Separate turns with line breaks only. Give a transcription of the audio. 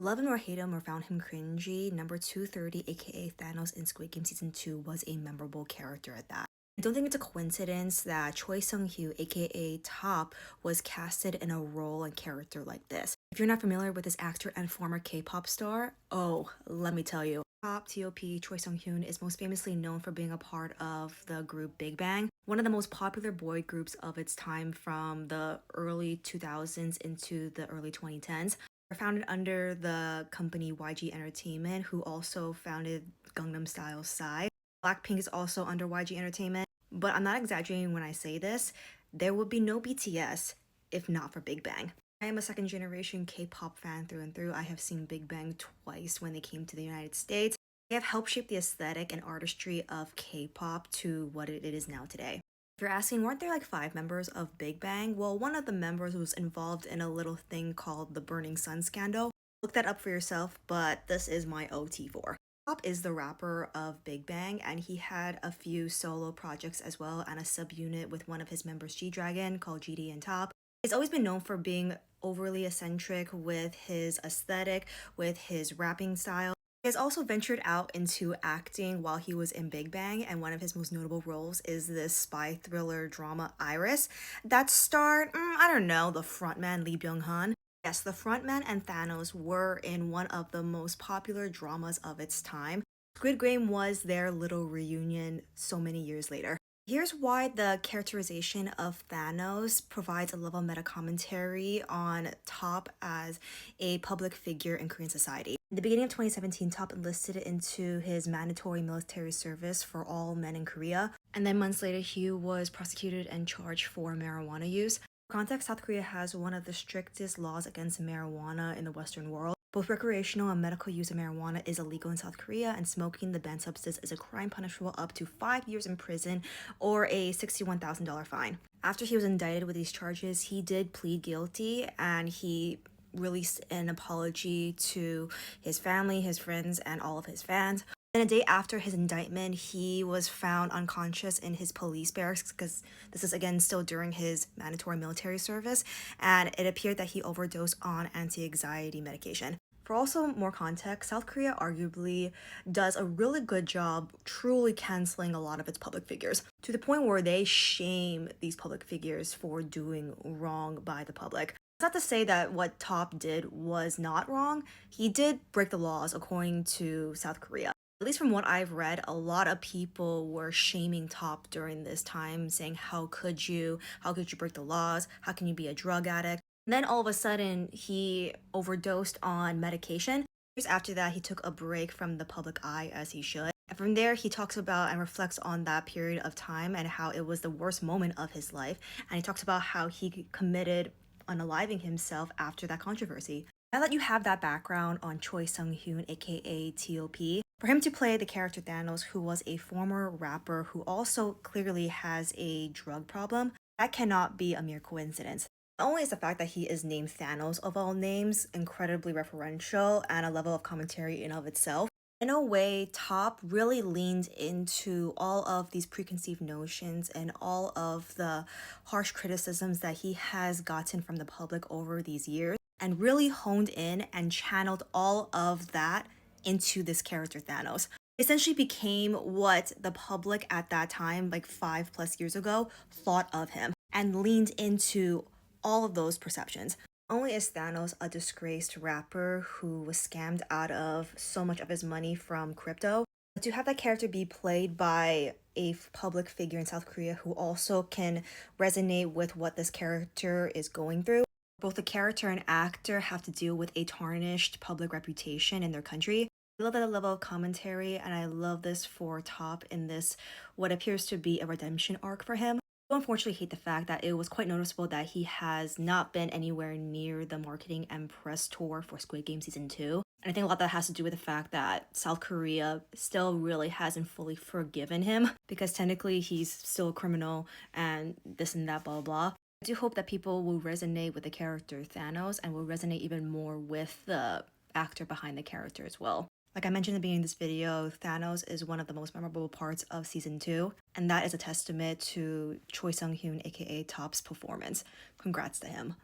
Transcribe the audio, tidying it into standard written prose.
Love him or hate him or found him cringy, number 230, aka Thanos in Squid Game Season 2, was a memorable character at that. I don't think it's a coincidence that Choi Sung-hyo, aka Top, was casted in a role and character like this. If you're not familiar with this actor and former K-pop star, oh, let me tell you. Top T.O.P. Choi Sung-hyun is most famously known for being a part of the group Big Bang, one of the most popular boy groups of its time from the early 2000s into the early 2010s. Are founded under the company YG Entertainment, who also founded Gangnam Style Psy. Blackpink is also under YG Entertainment, but I'm not exaggerating when I say this. There would be no BTS if not for Big Bang. I am a second generation K-pop fan through and through. I have seen Big Bang twice when they came to the United States. They have helped shape the aesthetic and artistry of K-pop to what it is now today. If you're asking, weren't there like 5 members of Big Bang? Well, one of the members was involved in a little thing called the Burning Sun scandal. Look that up for yourself, but this is my OT4. Top is the rapper of Big Bang, and he had a few solo projects as well and a subunit with one of his members, G-Dragon, called GD and Top. He's always been known for being overly eccentric with his aesthetic, with his rapping style. He has also ventured out into acting while he was in Big Bang, and one of his most notable roles is this spy thriller drama Iris that starred, I don't know, the frontman Lee Byung-hun. Yes, the frontman and Thanos were in one of the most popular dramas of its time. Squid Game was their little reunion so many years later. Here's why the characterization of Thanos provides a level of meta commentary on Top as a public figure in Korean society. In the beginning of 2017, Top enlisted into his mandatory military service for all men in Korea, and then months later, he was prosecuted and charged for marijuana use. For context, South Korea has one of the strictest laws against marijuana in the Western world. Both recreational and medical use of marijuana is illegal in South Korea, and smoking the banned substance is a crime punishable up to 5 years in prison or a $61,000 fine. After he was indicted with these charges, he did plead guilty and he released an apology to his family, his friends, and all of his fans. Then a day after his indictment, he was found unconscious in his police barracks because this is again still during his mandatory military service, and it appeared that he overdosed on anti-anxiety medication. For also more context, South Korea arguably does a really good job truly canceling a lot of its public figures to the point where they shame these public figures for doing wrong by the public. It's not to say that what Top did was not wrong. He did break the laws according to South Korea. At least from what I've read, a lot of people were shaming Top during this time, saying, how could you? How could you break the laws? How can you be a drug addict? And then all of a sudden, he overdosed on medication. Years after that, he took a break from the public eye as he should. And from there, he talks about and reflects on that period of time and how it was the worst moment of his life. And he talks about how he committed unaliving himself after that controversy. Now that you have that background on Choi Sung-hyun, aka T.O.P., for him to play the character Thanos, who was a former rapper who also clearly has a drug problem, that cannot be a mere coincidence. Not only is the fact that he is named Thanos of all names incredibly referential and a level of commentary in of itself, in a way, Top really leaned into all of these preconceived notions and all of the harsh criticisms that he has gotten from the public over these years and really honed in and channeled all of that into this character Thanos. Essentially became what the public at that time, like 5+ years ago, thought of him and leaned into all of those perceptions. Only is Thanos a disgraced rapper who was scammed out of so much of his money from crypto. But to have that character be played by a public figure in South Korea who also can resonate with what this character is going through, both the character and actor have to deal with a tarnished public reputation in their country. I love that level of commentary, and I love this for Top in this, what appears to be a redemption arc for him. I unfortunately hate the fact that it was quite noticeable that he has not been anywhere near the marketing and press tour for Squid Game Season 2. And I think a lot of that has to do with the fact that South Korea still really hasn't fully forgiven him because technically he's still a criminal and this and that, blah, blah, blah. I do hope that people will resonate with the character Thanos and will resonate even more with the actor behind the character as well. Like I mentioned in the beginning of this video, Thanos is one of the most memorable parts of Season 2, and that is a testament to Choi Sung-hyun, aka Top's performance. Congrats to him.